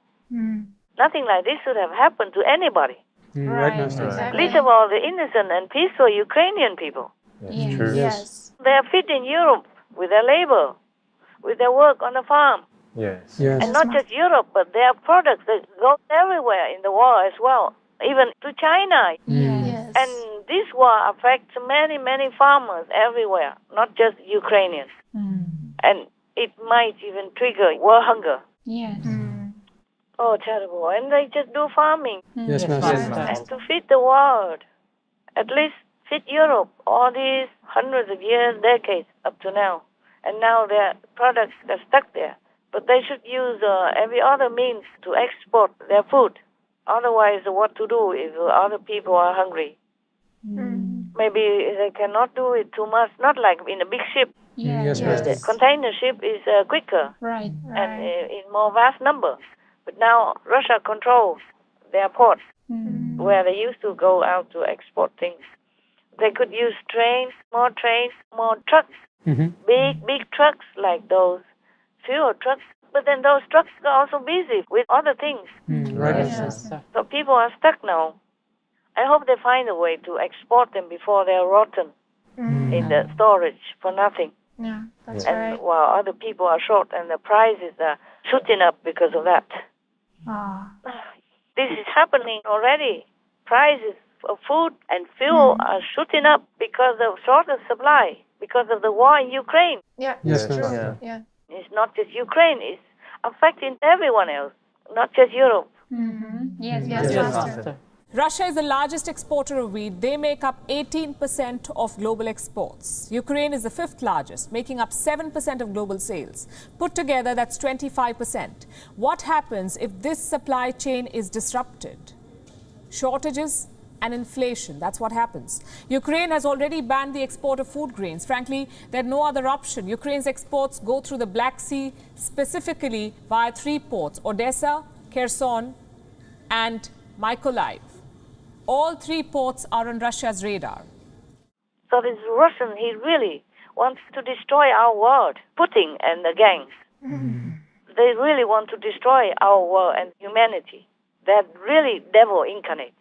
Nothing like this should have happened to anybody. Right, Master. Exactly. Least of all the innocent and peaceful Ukrainian people. That's true. Yes. They are fit in Europe with their labor, with their work on the farm. Yes. Yes. And not just Europe, but their products that go everywhere in the war as well, even to China. Yes. And this war affects many, many farmers everywhere, not just Ukrainians. And it might even trigger world hunger. Yes. Oh, terrible. And they just do farming. Yes, Yes, Master. Master. And to feed the world, at least feed Europe all these hundreds of years, decades up to now. And now their products are stuck there. But they should use every other means to export their food. Otherwise, what to do if other people are hungry? Maybe they cannot do it too much, not like in a big ship. Yes, Yes. Master. The container ship is quicker Right. and in more vast numbers. But now Russia controls their ports where they used to go out to export things. They could use trains, more trucks, big trucks like those fuel trucks. But then those trucks are also busy with other things. Right, Yes, Master. Master. So people are stuck now. I hope they find a way to export them before they're rotten in the storage for nothing. Yeah, that's And right. while other people are short and the prices are shooting up because of that. This is happening already. Prices of food and fuel are shooting up because of shorter supply, because of the war in Ukraine. Yeah, Yes, it's true. Master. Yeah. It's not just Ukraine, it's affecting everyone else, not just Europe. Yes, Yes, Yes, Master. Master. Russia is the largest exporter of wheat. They make up 18% of global exports. Ukraine is the fifth largest, making up 7% of global sales. Put together, that's 25%. What happens if this supply chain is disrupted? Shortages and inflation, that's what happens. Ukraine has already banned the export of food grains. Frankly, they had no other option. Ukraine's exports go through the Black Sea, specifically via three ports, Odessa, Kherson, and Mykolaiv. All three ports are on Russia's radar. So this Russian, he really wants to destroy our world, Putin and the gangs. They really want to destroy our world and humanity. They're really devil incarnate.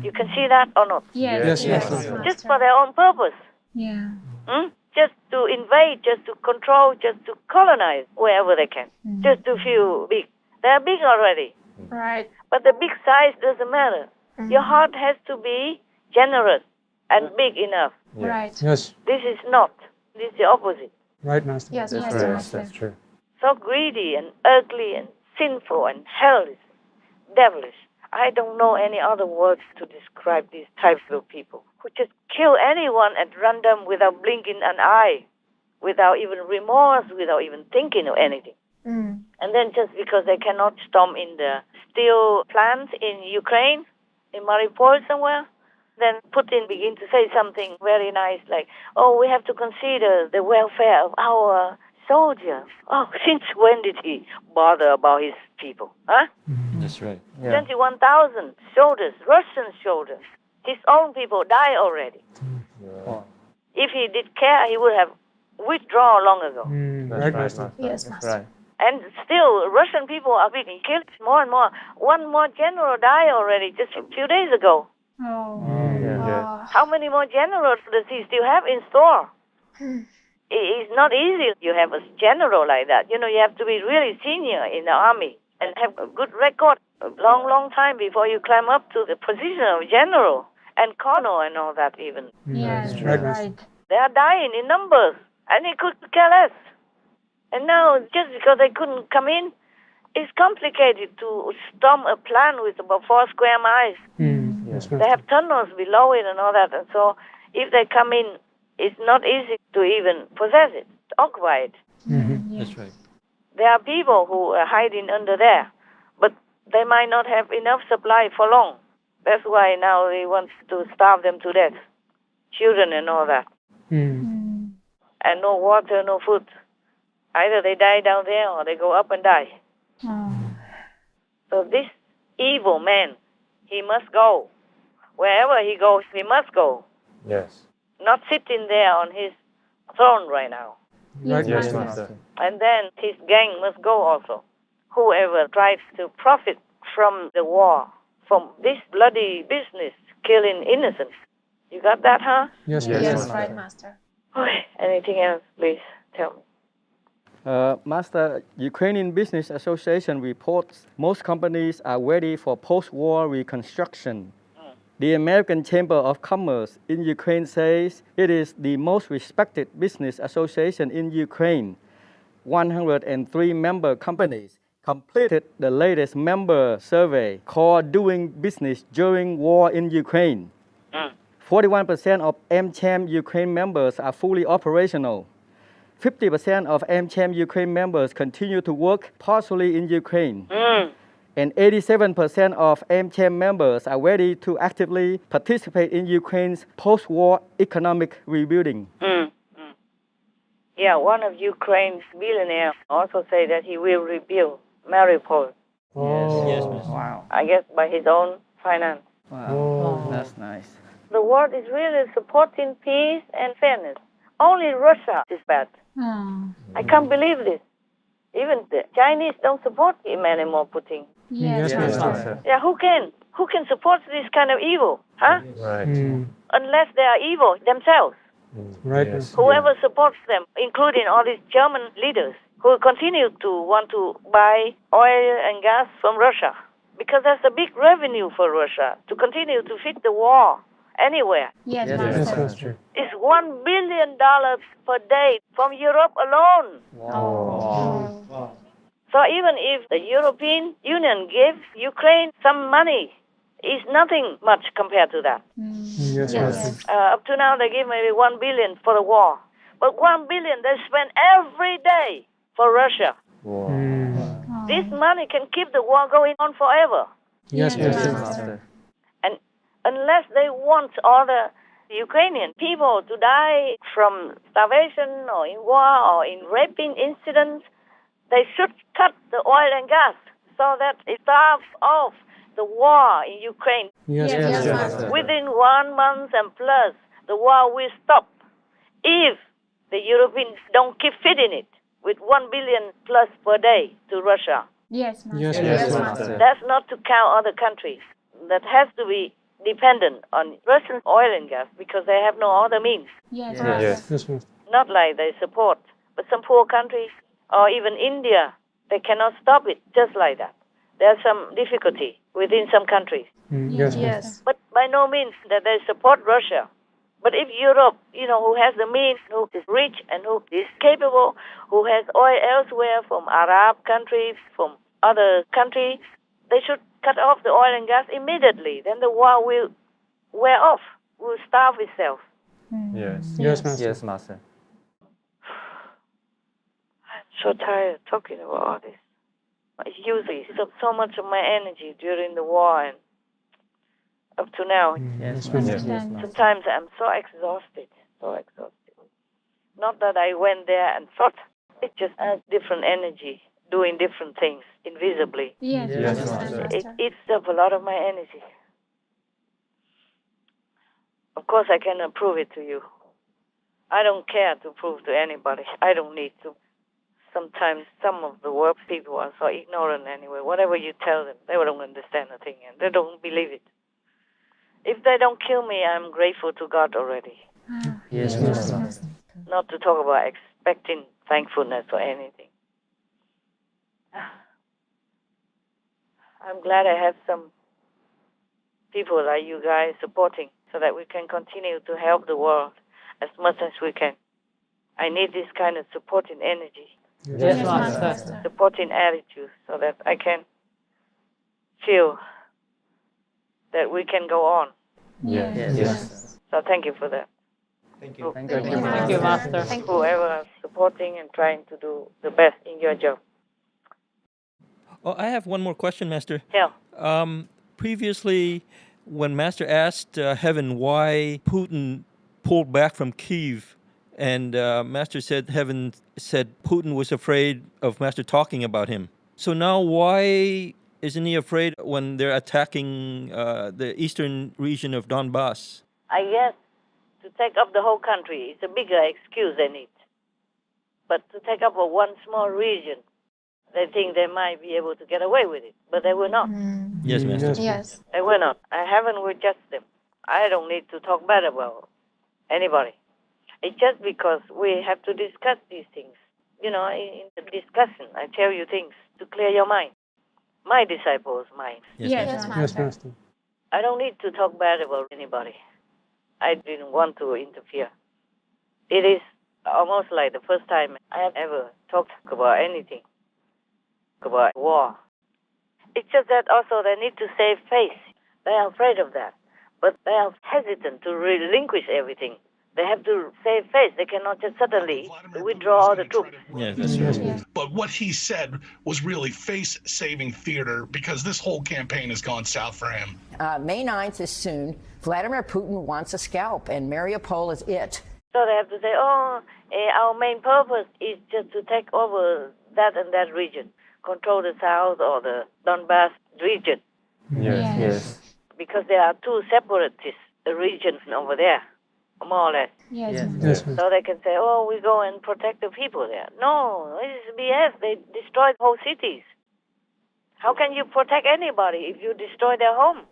You can see that or not? Yes. Yes, Master. Just for their own purpose. Yeah. Just to invade, just to control, just to colonize wherever they can. Just to feel big. They're big already. Right. But the big size doesn't matter. Your heart has to be generous and big enough. Right. Yes. This is not. This is the opposite. Right, Master. Yes, That's Master. right. That's true. So greedy and ugly and sinful and hellish, devilish. I don't know any other words to describe these types of people who just kill anyone at random without blinking an eye, without even remorse, without even thinking of anything. And then just because they cannot storm in the steel plants in Ukraine, in Mariupol somewhere, then Putin begin to say something very nice like, oh, we have to consider the welfare of our soldiers. Oh, since when did he bother about his people? Huh? That's right. Yeah. 21,000 soldiers, Russian soldiers. His own people die already. If he did care, he would have withdrawn long ago. Right, Master. Yes, That's Master. right. And still, Russian people are being killed more and more. One more general died already just a few days ago. Oh. Yeah. How many more generals does he still have in store? It's not easy you have a general like that. You know, you have to be really senior in the army and have a good record a long, long time before you climb up to the position of general and colonel and all that even. Yes, Right, right. They are dying in numbers, and he could care less. And now, just because they couldn't come in, it's complicated to storm a plant with about 4 square miles. Yes, They Master. have tunnels below it and all that. And so if they come in, it's not easy to even possess it, to occupy it. That's right. There are people who are hiding under there, but they might not have enough supply for long. That's why now they want to starve them to death, children and all that. And no water, no food. Either they die down there or they go up and die. So this evil man, he must go. Wherever he goes, he must go. Yes. Not sitting there on his throne right now. Right, Yes, Master. Master. And then his gang must go also. Whoever tries to profit from the war, from this bloody business, killing innocents. You got that, huh? Yes, Yes, Master. Master. Right, Master. Okay. Anything else, please tell me. Master, Ukrainian Business Association reports most companies are ready for post-war reconstruction. The American Chamber of Commerce in Ukraine says it is the most respected business association in Ukraine. 103 member companies completed the latest member survey called Doing Business During War in Ukraine. 41% of AmCham Ukraine members are fully operational. 50% of AmCham Ukraine members continue to work partially in Ukraine. And 87% of AmCham members are ready to actively participate in Ukraine's post-war economic rebuilding. Yeah, one of Ukraine's billionaires also said that he will rebuild Mariupol. Yes, Master. Wow. I guess by his own finance. Wow. That's nice. The world is really supporting peace and fairness. Only Russia is bad. I can't believe this. Even the Chinese don't support him anymore, Putin. Yes, Master. Yeah, who can? Who can support this kind of evil? Huh? Right. Unless they are evil themselves. Right, Yes. Master. Whoever supports them, including all these German leaders who continue to want to buy oil and gas from Russia. Because that's a big revenue for Russia to continue to feed the war anywhere. Yes, Yes, Master. Master. It's $1 billion per day from Europe alone. So even if the European Union gives Ukraine some money, it's nothing much compared to that. Yes, Master. Up to now, they give maybe $1 billion for the war. But $1 billion they spend every day for Russia. This money can keep the war going on forever. Yes, Master. Master. And unless they want all the Ukrainian people to die from starvation or in war or in raping incidents, they should cut the oil and gas so that it starves off the war in Ukraine. Yes, Yes, Master. Master. Within 1 month and plus, the war will stop if the Europeans don't keep feeding it with $1 billion plus per day to Russia. Yes, Master. Yes, Yes, Master. Master. That's not to count other countries that has to be dependent on Russian oil and gas because they have no other means. Yes, Yes. Master. Yes, Master. Not like they support, but some poor countries or even India, they cannot stop it just like that. There's some difficulty within some countries. Yes, Master. Yes. But by no means that they support Russia. But if Europe, who has the means, who is rich and who is capable, who has oil elsewhere from Arab countries, from other countries, they should cut off the oil and gas immediately. Then the war will wear off, will starve itself. Yes. Yes, Master. Yes, Master. I'm so tired talking about all this. It uses up so much of my energy during the war and up to now. Yes, I Master. understand. Sometimes I'm so exhausted. Not that I went there and thought. It's just a different energy, doing different things invisibly. Yes, Yes, Master. Master. It eats up a lot of my energy. Of course, I cannot prove it to you. I don't care to prove to anybody. I don't need to. Sometimes some of the world people are so ignorant anyway. Whatever you tell them, they don't understand a thing and they don't believe it. If they don't kill me, I'm grateful to God already. Yes, Master. Not to talk about expecting thankfulness or anything. I'm glad I have some people like you guys supporting so that we can continue to help the world as much as we can. I need this kind of supporting energy. Yes, Master. Supporting attitude so that I can feel that we can go on. Yes. So thank you for that. Thank you. Thank you, Master. Thank whoever is supporting and trying to do the best in your job. Oh, I have one more question, Master. Yeah. Previously, when Master asked Heaven why Putin pulled back from Kyiv, and Master said Heaven said Putin was afraid of Master talking about him. So now why isn't he afraid when they're attacking the eastern region of Donbass? I guess to take up the whole country is a bigger excuse they need. But to take up one small region, they think they might be able to get away with it, but they will not. Yes, Master. Yes. They will not. I haven't rejected them. I don't need to talk bad about anybody. It's just because we have to discuss these things. You know, in the discussion, I tell you things to clear your mind. My disciples' mind. Yes, Master. I don't need to talk bad about anybody. I didn't want to interfere. It is almost like the first time I have ever talked about anything, about war. It's just that also they need to save face. They are afraid of that. But they are hesitant to relinquish everything. They have to save face. They cannot just suddenly withdraw all the troops. Yes, that's true. But what he said was really face-saving theater because this whole campaign has gone south for him. May 9th is soon. Vladimir Putin wants a scalp, and Mariupol is it. So they have to say, our main purpose is just to take over that and that region, control the south or the Donbass region. Yes. Because there are two separatist regions over there, more or less. Yes. So they can say, we go and protect the people there. No, this is BS. They destroyed whole cities. How can you protect anybody if you destroy their home?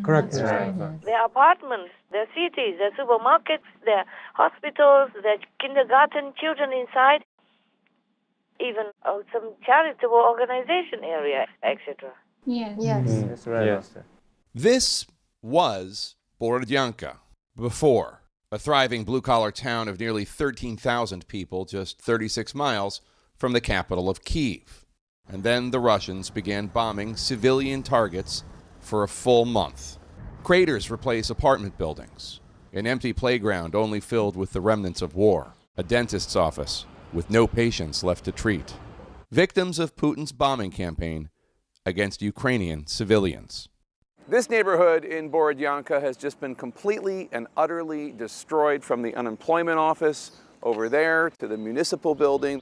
Correct. Their apartments, their cities, their supermarkets, their hospitals, their kindergarten children inside, even some charitable organization area, etc. Yes. That's right, Master. This was Borodyanka, before a thriving blue-collar town of nearly 13,000 people just 36 miles from the capital of Kyiv. And then the Russians began bombing civilian targets for a full month. Craters replace apartment buildings, an empty playground only filled with the remnants of war, a dentist's office with no patients left to treat. Victims of Putin's bombing campaign against Ukrainian civilians. This neighborhood in Borodyanka has just been completely and utterly destroyed, from the unemployment office over there to the municipal building,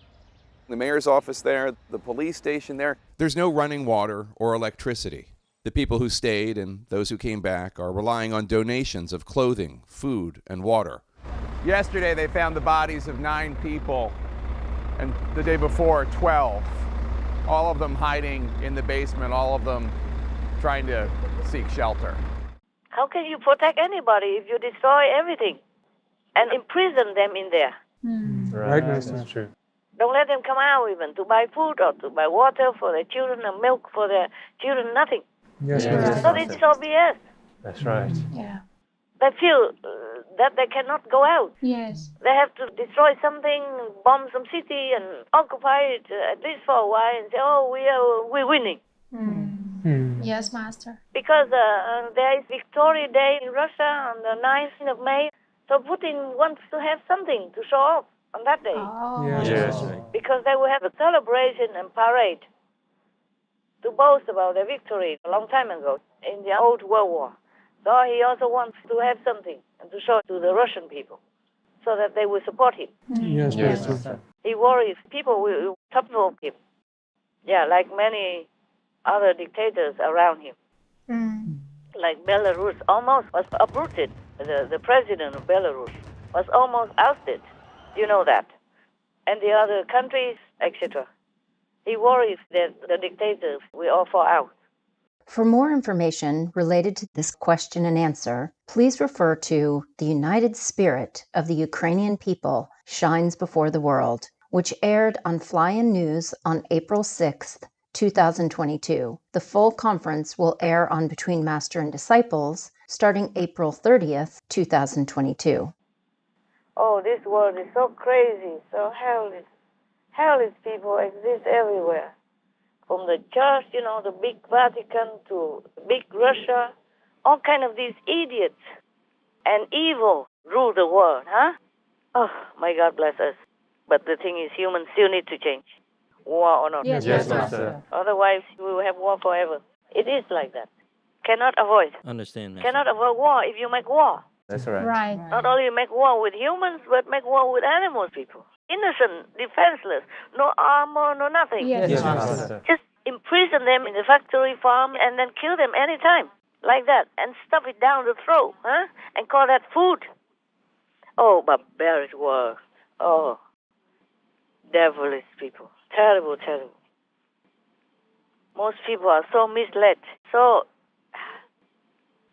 the mayor's office there, the police station there. There's no running water or electricity. The people who stayed and those who came back are relying on donations of clothing, food, and water. Yesterday they found the bodies of 9 people, and the day before 12. All of them hiding in the basement, all of them trying to seek shelter. How can you protect anybody if you destroy everything and imprison them in there? Right, that's true. Don't let them come out even to buy food or to buy water for their children and milk for their children, nothing. Yes. So it's all BS. That's right. Yeah. They feel that they cannot go out. Yes. They have to destroy something, bomb some city and occupy it at least for a while and say, we're winning. Yes, Master. Because there is Victory Day in Russia on the 9th of May. So Putin wants to have something to show off on that day. Yes. Because they will have a celebration and parade to boast about their victory a long time ago in the old World War. So he also wants to have something and to show to the Russian people so that they will support him. Yes. He worries people will topple him. Yeah, like many other dictators around him. Like Belarus almost was uprooted. The president of Belarus was almost ousted. You know that. And the other countries, etc. He worries that the dictators will all fall out. For more information related to this question and answer, please refer to The United Spirit of the Ukrainian People Shines Before the World, which aired on Fly-In News on April 6th, 2022. The full conference will air on Between Master and Disciples starting April 30th, 2022. Oh, this world is so crazy, so Hellish people exist everywhere. From the church, the big Vatican to big Russia, all kind of these idiots and evil rule the world, huh? Oh, my God bless us. But the thing is, humans still need to change. War or not. Yes, Master. Otherwise, we will have war forever. It is like that. Cannot avoid. Understand, Master. Cannot avoid war if you make war. That's right. Right. Not only make war with humans, but make war with animals, people. Innocent, defenseless, no armor, no nothing. Yes, Yes, Master. Master. Just imprison them in the factory farm and then kill them anytime. Like that. And stuff it down the throat, huh? And call that food. Oh, barbaric war. Oh, devilish people. Terrible, terrible. Most people are so misled, so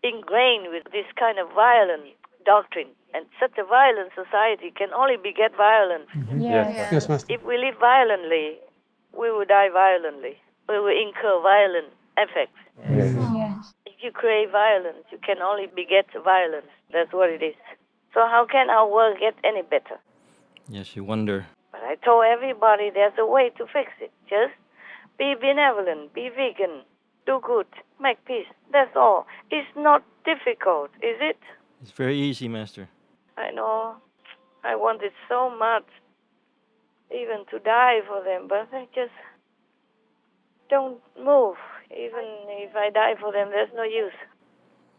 ingrained with this kind of violent doctrine. And such a violent society can only beget violence. Yes. Yes, Master. If we live violently, we will die violently. We will incur violent effects. Yes. If you create violence, you can only beget violence. That's what it is. So how can our world get any better? Yes, you wonder. But I told everybody there's a way to fix it. Just be benevolent, be vegan, do good, make peace. That's all. It's not difficult, is it? It's very easy, Master. I know. I wanted so much, even to die for them, but they just don't move. Even if I die for them, there's no use.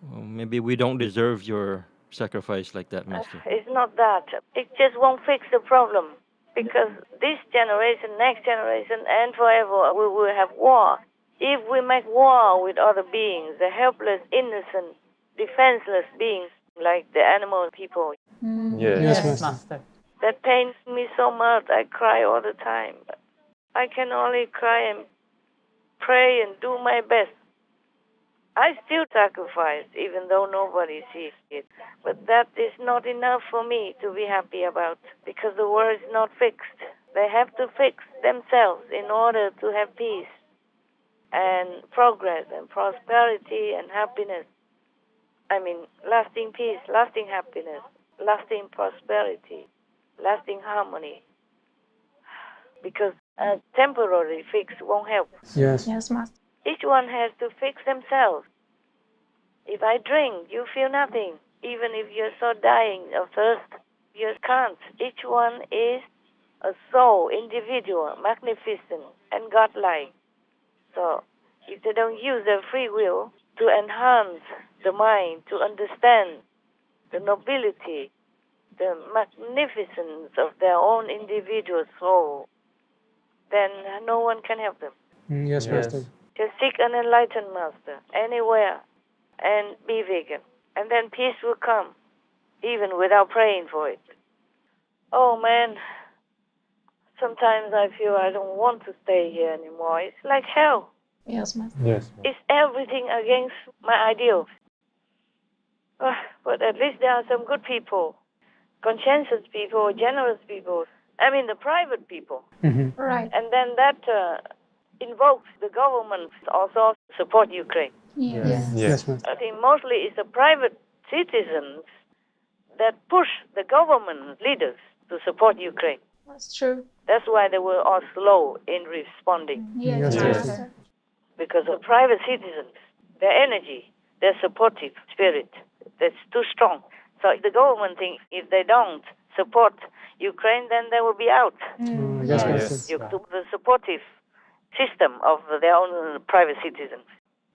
Well, maybe we don't deserve your sacrifice like that, Master. It's not that. It just won't fix the problem. Because this generation, next generation, and forever, we will have war. If we make war with other beings, the helpless, innocent, defenseless beings, like the animal people, Yes, Master. that pains me so much. I cry all the time. I can only cry and pray and do my best. I still sacrifice, even though nobody sees it. But that is not enough for me to be happy about, because the world is not fixed. They have to fix themselves in order to have peace and progress and prosperity and happiness. I mean, lasting peace, lasting happiness, lasting prosperity, lasting harmony. Because a temporary fix won't help. Yes. Yes, Master. Each one has to fix themselves. If I drink, you feel nothing. Even if you're so dying of thirst, you can't. Each one is a soul, individual, magnificent, and godlike. So if they don't use their free will to enhance the mind, to understand the nobility, the magnificence of their own individual soul, then no one can help them. Yes, Master. Just seek an enlightened master anywhere and be vegan. And then peace will come, even without praying for it. Oh man, sometimes I feel I don't want to stay here anymore. It's like hell. Yes, Master. Yes. It's everything against my ideals. But at least there are some good people, conscientious people, generous people. I mean the private people. Right. And then that invokes the government to also support Ukraine. Yes. Yes, Master. I think mostly it's the private citizens that push the government leaders to support Ukraine. That's true. That's why they were all slow in responding. Yes, Yes, Master. Because of private citizens, their energy, their supportive spirit, that's too strong. So the government thinks if they don't support Ukraine, then they will be out. Yes, Master. The supportive system of their own private citizens.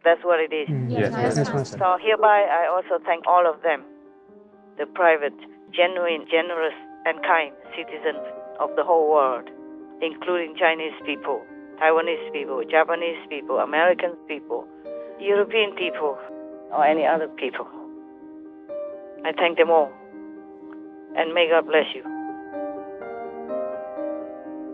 That's what it is. Yes, Master. So hereby I also thank all of them, the private, genuine, generous, and kind citizens of the whole world, including Chinese people, Taiwanese people, Japanese people, American people, European people, or any other people. I thank them all. And may God bless you.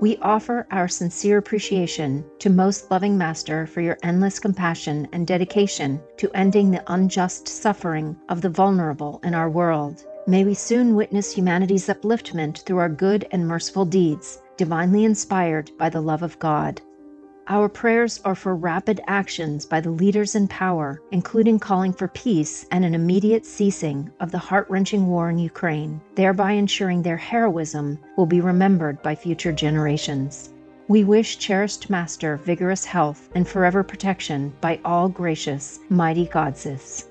We offer our sincere appreciation to Most Loving Master for your endless compassion and dedication to ending the unjust suffering of the vulnerable in our world. May we soon witness humanity's upliftment through our good and merciful deeds, divinely inspired by the love of God. Our prayers are for rapid actions by the leaders in power, including calling for peace and an immediate ceasing of the heart-wrenching war in Ukraine, thereby ensuring their heroism will be remembered by future generations. We wish cherished Master vigorous health and forever protection by all gracious, mighty goddesses.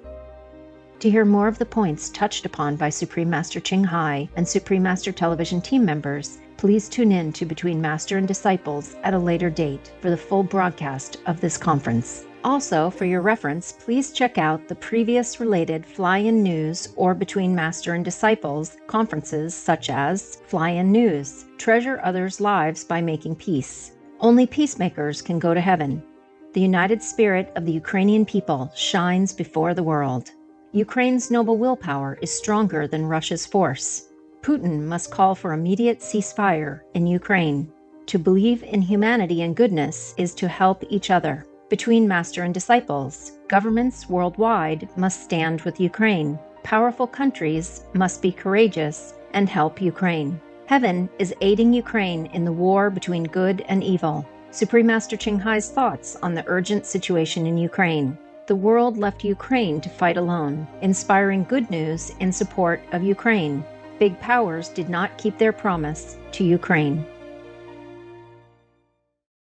To hear more of the points touched upon by Supreme Master Ching Hai and Supreme Master Television team members, please tune in to Between Master and Disciples at a later date for the full broadcast of this conference. Also, for your reference, please check out the previous related Fly-In News or Between Master and Disciples conferences such as Fly-In News, Treasure Others' Lives by Making Peace, Only Peacemakers Can Go to Heaven, The United Spirit of the Ukrainian People Shines Before the World, Ukraine's noble willpower is stronger than Russia's force, Putin must call for immediate ceasefire in Ukraine. To believe in humanity and goodness is to help each other. Between Master and Disciples, governments worldwide must stand with Ukraine. Powerful countries must be courageous and help Ukraine. Heaven is aiding Ukraine in the war between good and evil. Supreme Master Ching Hai's thoughts on the urgent situation in Ukraine. The world left Ukraine to fight alone, inspiring good news in support of Ukraine. Big powers did not keep their promise to Ukraine.